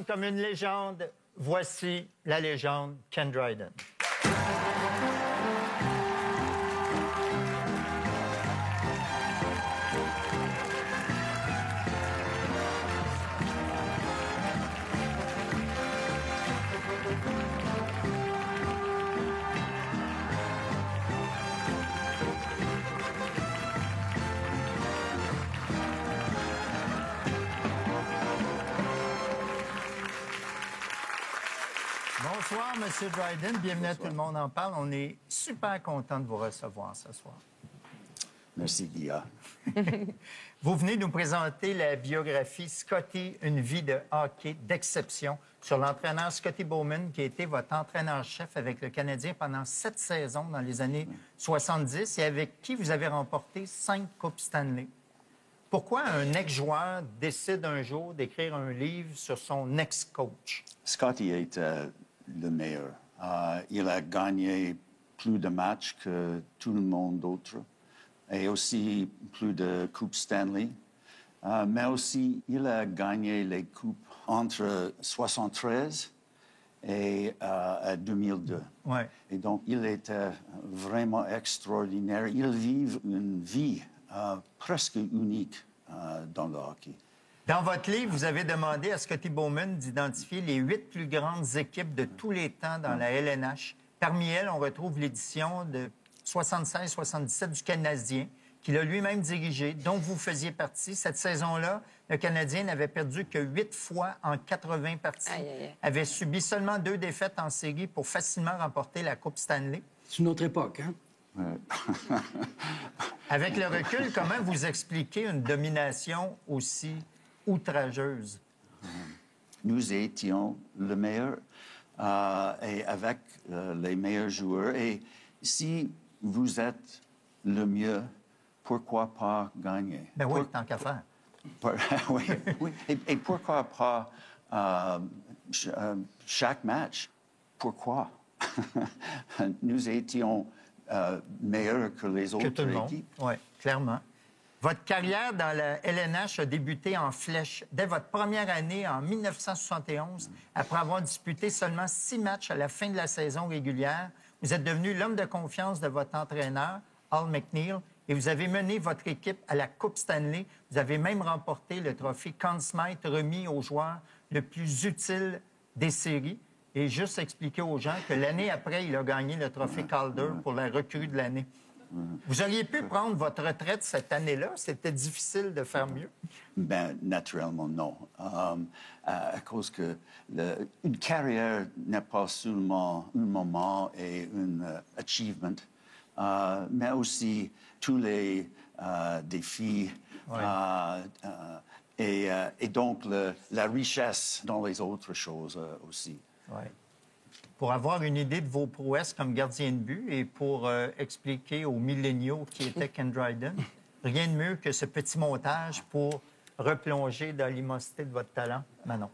Comme une légende, voici la légende Ken Dryden. Bonsoir, M. Dryden. Bienvenue à Tout le monde en parle. On est super content de vous recevoir ce soir. Merci, Guilla. Vous venez nous présenter la biographie Scotty, une vie de hockey d'exception sur l'entraîneur Scotty Bowman, qui a été votre entraîneur-chef avec le Canadien pendant 7 saisons dans les années 70 et avec qui vous avez remporté 5 Coupes Stanley. Pourquoi un ex-joueur décide un jour d'écrire un livre sur son ex-coach? Scotty était le meilleur. Il a gagné plus de matchs que tout le monde d'autre et aussi plus de Coupes Stanley. Mais aussi, il a gagné les Coupes entre 1973 et 2002. Ouais. Et donc, il était vraiment extraordinaire. Il vit une vie presque unique dans le hockey. Dans votre livre, vous avez demandé à Scotty Bowman d'identifier les 8 plus grandes équipes de tous les temps dans la LNH. Parmi elles, on retrouve l'édition de 76-77 du Canadien, qu'il a lui-même dirigé, dont vous faisiez partie. Cette saison-là, le Canadien n'avait perdu que 8 fois en 80 parties, avait subi seulement 2 défaites en série pour facilement remporter la Coupe Stanley. C'est une autre époque, hein? Ouais. Avec le recul, comment vous expliquez une domination aussi outrageuse? Nous étions le meilleur et avec les meilleurs joueurs. Et si vous êtes le mieux, pourquoi pas gagner? Ben oui, tant qu'à faire. Oui, oui. Et pourquoi pas chaque match? Pourquoi? Nous étions meilleurs que les autres équipes. Oui, clairement. Votre carrière dans la LNH a débuté en flèche dès votre première année en 1971. Après avoir disputé seulement 6 matchs à la fin de la saison régulière, vous êtes devenu l'homme de confiance de votre entraîneur, Al McNeil, et vous avez mené votre équipe à la Coupe Stanley. Vous avez même remporté le trophée Conn Smythe remis au joueur le plus utile des séries. Et juste expliquer aux gens que l'année après, il a gagné le trophée Calder pour la recrue de l'année. Vous auriez pu prendre votre retraite cette année-là? C'était difficile de faire mieux? Ben, naturellement, non. À cause que une carrière n'est pas seulement un moment et un achievement, mais aussi tous les défis et donc la richesse dans les autres choses aussi. Ouais. Pour avoir une idée de vos prouesses comme gardien de but et pour expliquer aux milléniaux qui était Ken Dryden, rien de mieux que ce petit montage pour replonger dans l'immensité de votre talent. Manon.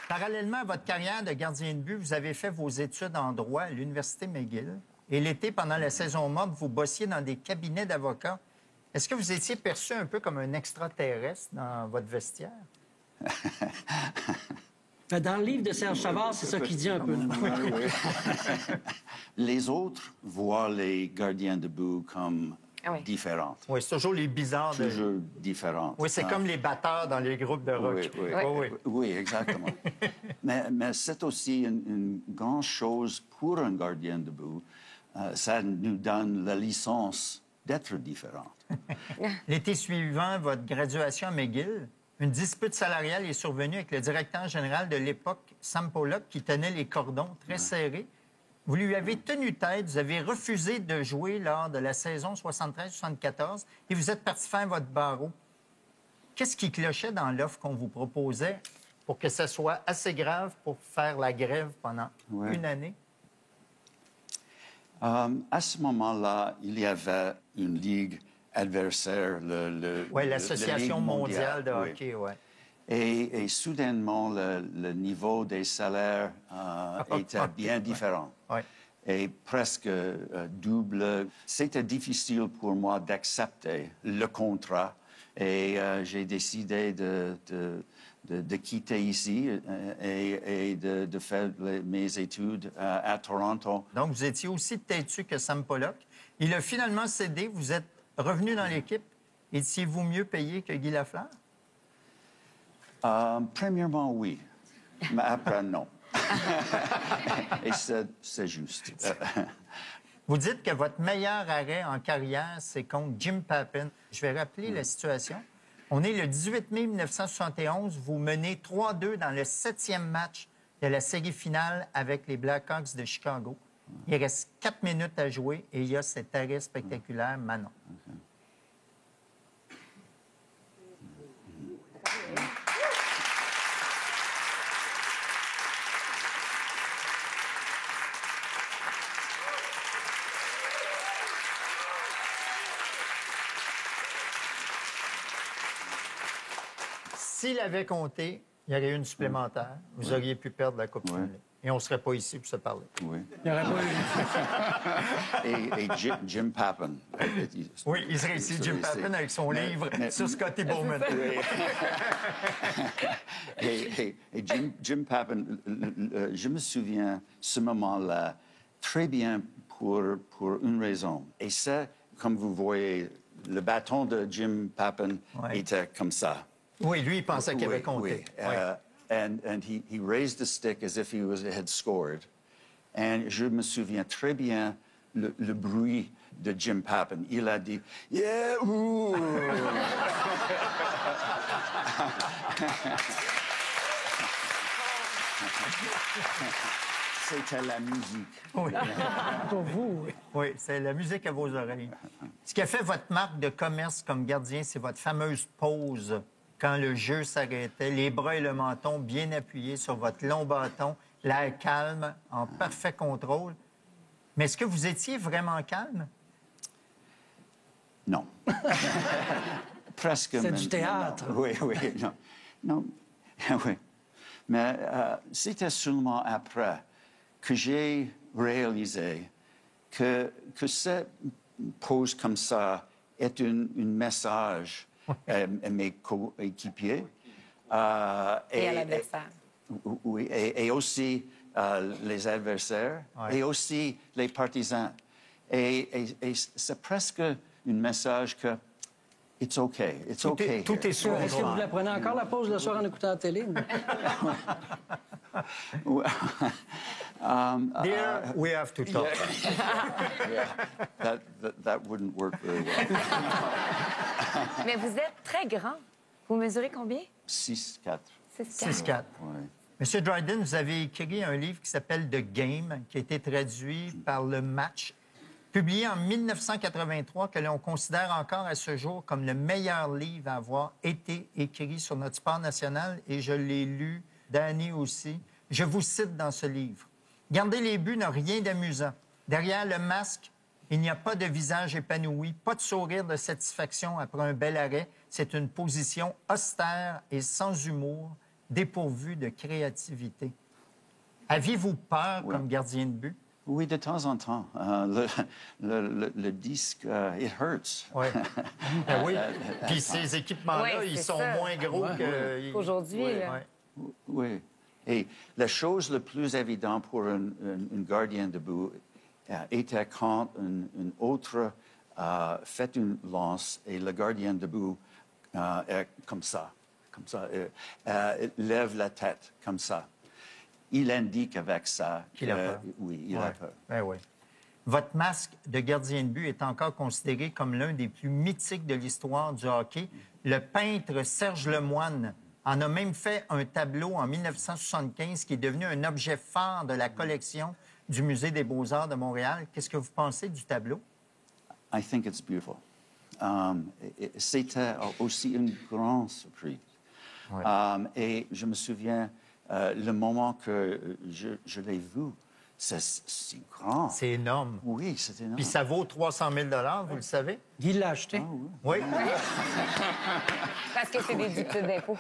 Parallèlement à votre carrière de gardien de but, vous avez fait vos études en droit à l'Université McGill. Et l'été, pendant la saison morte, vous bossiez dans des cabinets d'avocats. Est-ce que vous étiez perçu un peu comme un extraterrestre dans votre vestiaire? Dans le livre de Serge Savard, c'est ça qu'il dit un peu. Les autres voient les gardiens de but comme différents. Oui, c'est toujours les bizarres. Toujours différents. Oui, c'est comme les batteurs dans les groupes de rock. Oui, exactement. mais c'est aussi une grande chose pour un gardien de but. Ça nous donne la licence d'être différents. L'été suivant votre graduation à McGill, une dispute salariale est survenue avec le directeur général de l'époque, Sam Pollock, qui tenait les cordons très serrés. Vous lui avez tenu tête, vous avez refusé de jouer lors de la saison 73-74 et vous êtes parti faire votre barreau. Qu'est-ce qui clochait dans l'offre qu'on vous proposait pour que ça soit assez grave pour faire la grève pendant une année? À ce moment-là, il y avait une ligue adversaire, l'Association mondiale de oui. hockey, oui. Et soudainement, le niveau des salaires était bien différent. Oui. Et presque double. C'était difficile pour moi d'accepter le contrat. Et j'ai décidé de quitter ici et de faire mes études à Toronto. Donc, vous étiez aussi têtu que Sam Pollock. Il a finalement cédé. Vous êtes revenu dans l'équipe. Étiez-vous mieux payé que Guy Lafleur? Premièrement, oui. Mais après, non. Et c'est juste. Vous dites que votre meilleur arrêt en carrière, c'est contre Jim Pappen. Je vais rappeler la situation. On est le 18 mai 1971. Vous menez 3-2 dans le 7e match de la série finale avec les Blackhawks de Chicago. Il reste 4 minutes à jouer et il y a cet arrêt spectaculaire, Manon. S'il avait compté, il y aurait eu une supplémentaire. Vous auriez pu perdre la Coupe Stanley. Et on ne serait pas ici pour se parler. Oui. Il n'y aurait pas eu... Et Jim Pappen. Oui, il serait ici, Jim Pappen, avec son livre sur Scotty Bowman. Et Jim Pappen, je me souviens ce moment-là très bien pour une raison. Et c'est, comme vous voyez, le bâton de Jim Pappen était comme ça. Oui, lui, il pensait qu'il avait compté. Oui. And he raised the stick as if had scored. And je me souviens très bien le bruit de Jim Pappen. Il a dit « Yeah, ouh! » C'était la musique. Oui. Pour vous, oui. Oui, c'est la musique à vos oreilles. Ce qui a fait votre marque de commerce comme gardien, c'est votre fameuse pause quand le jeu s'arrêtait, les bras et le menton bien appuyés sur votre long bâton, l'air calme, en parfait contrôle. Mais est-ce que vous étiez vraiment calme? Non. Presque. C'est du théâtre. Non. Oui, non. Non, oui. Mais c'était seulement après que j'ai réalisé que cette pause comme ça est un message à mes coéquipiers. Et à l'adversaire. Oui, et aussi les adversaires, et aussi les partisans. Et c'est presque un message que it's okay, it's okay. Tout est sur Est-ce que vous la prenez encore, la pause, le soir, en écoutant la télé? Dear, we have to talk. That wouldn't work very well. Mais vous êtes très grand. Vous mesurez combien? 6'4". 6-4. Oui. Monsieur Dryden, vous avez écrit un livre qui s'appelle The Game, qui a été traduit par Le Match, publié en 1983, que l'on considère encore à ce jour comme le meilleur livre à avoir été écrit sur notre sport national, et je l'ai lu, Danny aussi. Je vous cite dans ce livre. « Garder les buts n'a rien d'amusant. Derrière le masque, il n'y a pas de visage épanoui, pas de sourire de satisfaction après un bel arrêt. C'est une position austère et sans humour, dépourvue de créativité. » Aviez-vous peur comme gardien de but? Oui, de temps en temps. Le disque, it hurts. Oui. Ben oui. Puis ces équipements-là, Oui, ils c'est sont ça. moins gros Qu'aujourd'hui, là. Ouais. Oui. Et la chose la plus évidente pour un gardien de but était quand un autre fait une lance et le gardien de but est comme ça, lève la tête comme ça. Il indique avec ça qu'il a peur. Oui, il a peur. Ben oui. Votre masque de gardien de but est encore considéré comme l'un des plus mythiques de l'histoire du hockey. Le peintre Serge Lemoine en a même fait un tableau en 1975 qui est devenu un objet phare de la collection du Musée des Beaux-Arts de Montréal. Qu'est-ce que vous pensez du tableau? I think it's beautiful. C'était aussi une grande surprise. Ouais. Et je me souviens, le moment que je l'ai vu, c'est grand. C'est énorme. Oui, c'est énorme. Puis ça vaut 300 000 vous le savez? Guy l'a acheté. Oui. Parce que c'est des déductibles d'impôts.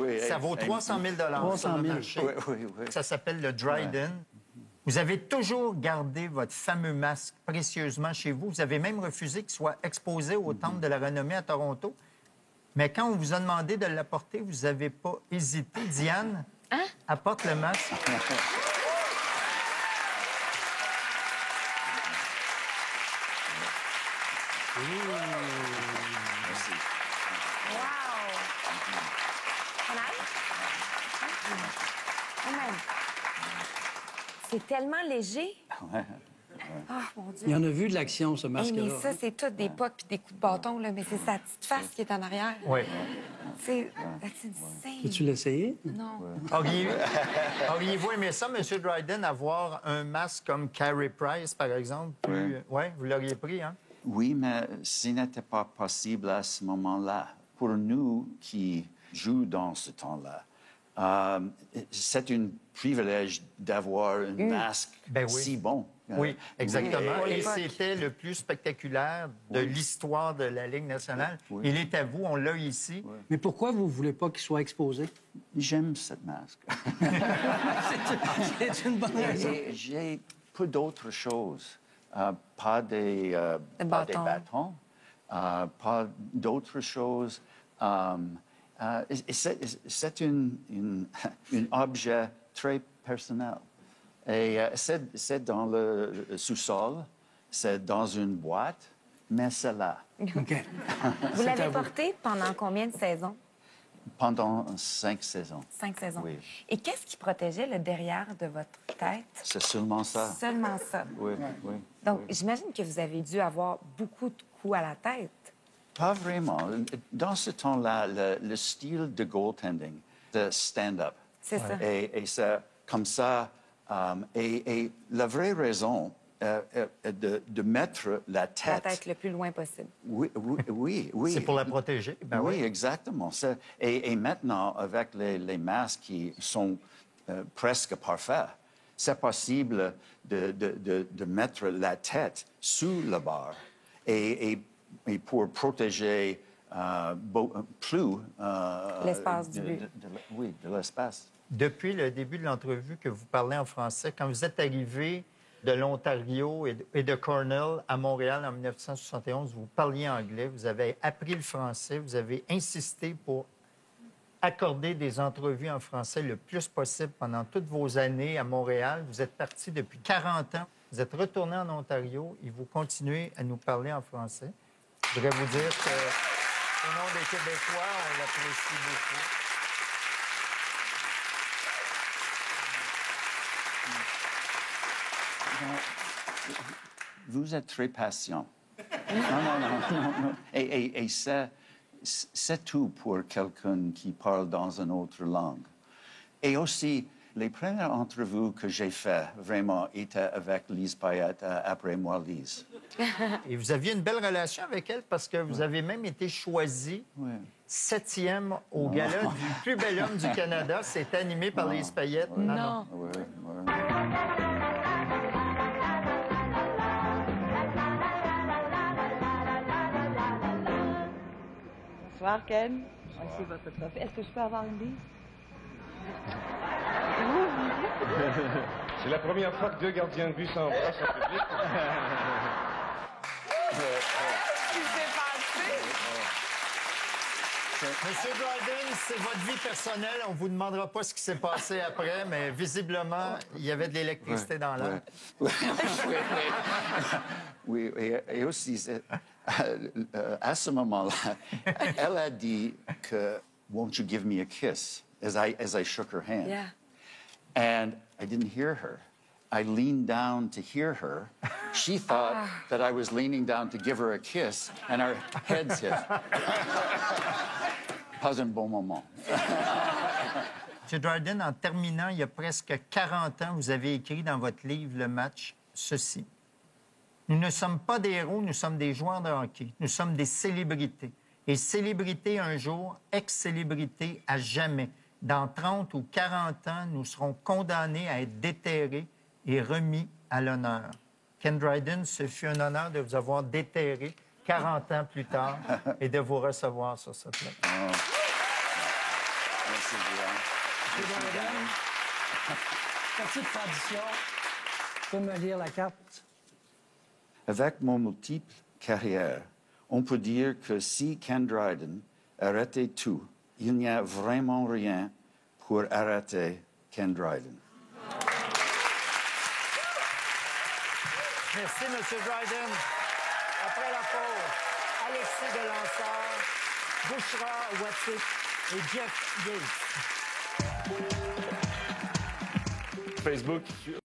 Oui, Ça vaut 300 000 sur le marché. Oui. Ça s'appelle le Dryden. Vous avez toujours gardé votre fameux masque précieusement chez vous. Vous avez même refusé qu'il soit exposé au Temple de la Renommée à Toronto. Mais quand on vous a demandé de l'apporter, vous n'avez pas hésité. Diane, apporte le masque. Merci. Wow! Can I? Oh, man. C'est tellement léger. Ah, mon Dieu. Il y en a vu de l'action, ce Hey, masque-là. mais ça, c'est tout des potes puis des coups de bâton, là. Mais c'est sa petite face qui est en arrière. Oui. C'est insane. Peux-tu l'essayer? Non. Auriez-vous aimé ça, M. Dryden, avoir un masque comme Carey Price, par exemple? Oui, vous l'auriez pris, hein? Oui, mais ce n'était pas possible à ce moment-là. Pour nous qui jouons dans ce temps-là, c'est un privilège d'avoir un masque si bon. Oui, exactement. Oui. Et c'était le plus spectaculaire de l'histoire de la Ligue nationale. Oui. Il est à vous, on l'a ici. Mais pourquoi vous ne voulez pas qu'il soit exposé? J'aime cette masque. C'est une bonne raison. J'ai peu d'autres choses. Pas des bâtons, pas d'autres choses. C'est un objet très personnel. Et c'est dans le sous-sol, c'est dans une boîte, mais c'est là. OK. Vous l'avez porté pendant combien de saisons? Pendant 5 saisons. 5 saisons. Oui. Et qu'est-ce qui protégeait le derrière de votre tête? C'est seulement ça. Seulement ça. Oui. Donc, j'imagine que vous avez dû avoir beaucoup de coups à la tête. Pas vraiment. Dans ce temps-là, le style de goaltending, de stand-up. C'est ça. Et c'est comme ça. Et la vraie raison est de mettre la La tête. tête le plus loin possible. Oui. C'est pour la protéger. Ben oui, exactement. Et maintenant, avec les masques qui sont presque parfaits, c'est possible de mettre la tête sous la barre et pour protéger plus L'espace du but. Oui, de l'espace. Depuis le début de l'entrevue que vous parlez en français, quand vous êtes arrivé de l'Ontario et de Cornell à Montréal en 1971, vous parliez anglais, vous avez appris le français, vous avez insisté pour accorder des entrevues en français le plus possible pendant toutes vos années à Montréal. Vous êtes parti depuis 40 ans, vous êtes retourné en Ontario et vous continuez à nous parler en français. Je voudrais vous dire que, au nom des Québécois, on l'apprécie beaucoup. Vous êtes très patient. Non. Et c'est tout pour quelqu'un qui parle dans une autre langue. Et aussi, les premières entrevues que j'ai faites, vraiment, étaient avec Lise Payette, après moi, Lise. Et vous aviez une belle relation avec elle parce que vous avez même été choisi 7e au gala du plus bel homme du Canada. C'est animé par Lise Payette. Non. Oui. Bonsoir, Ken. Voici votre trophée. Est-ce que je peux avoir une bise? C'est la première fois que deux gardiens de but s'embrassent en public. Monsieur Dryden, c'est votre vie personnelle. On ne vous demandera pas ce qui s'est passé après, mais visiblement, il y avait de l'électricité dans l'air. Oui, et aussi, à ce moment-là, elle a dit que "Won't you give me a kiss?" as I shook her hand. Yeah. And I didn't hear her. I leaned down to hear her. She thought that I was leaning down to give her a kiss, and our heads hit. Pas un bon moment. M. Dryden, en terminant, il y a presque 40 ans, vous avez écrit dans votre livre Le Match ceci. Nous ne sommes pas des héros, nous sommes des joueurs de hockey. Nous sommes des célébrités. Et célébrité un jour, ex-célébrité à jamais. Dans 30 ou 40 ans, nous serons condamnés à être déterrés et remis à l'honneur. Ken Dryden, ce fut un honneur de vous avoir déterré 40 ans plus tard et de vous recevoir sur cette plateforme. Merci, Guillaume. Petite tradition. Tu peux me lire la carte? Avec mon multiple carrière, on peut dire que si Ken Dryden arrêtait tout, il n'y a vraiment rien pour arrêter Ken Dryden. Merci, M. Dryden. Après la pause, Alexis Delansard, Bouchra Watik et Jeff Yates. Facebook.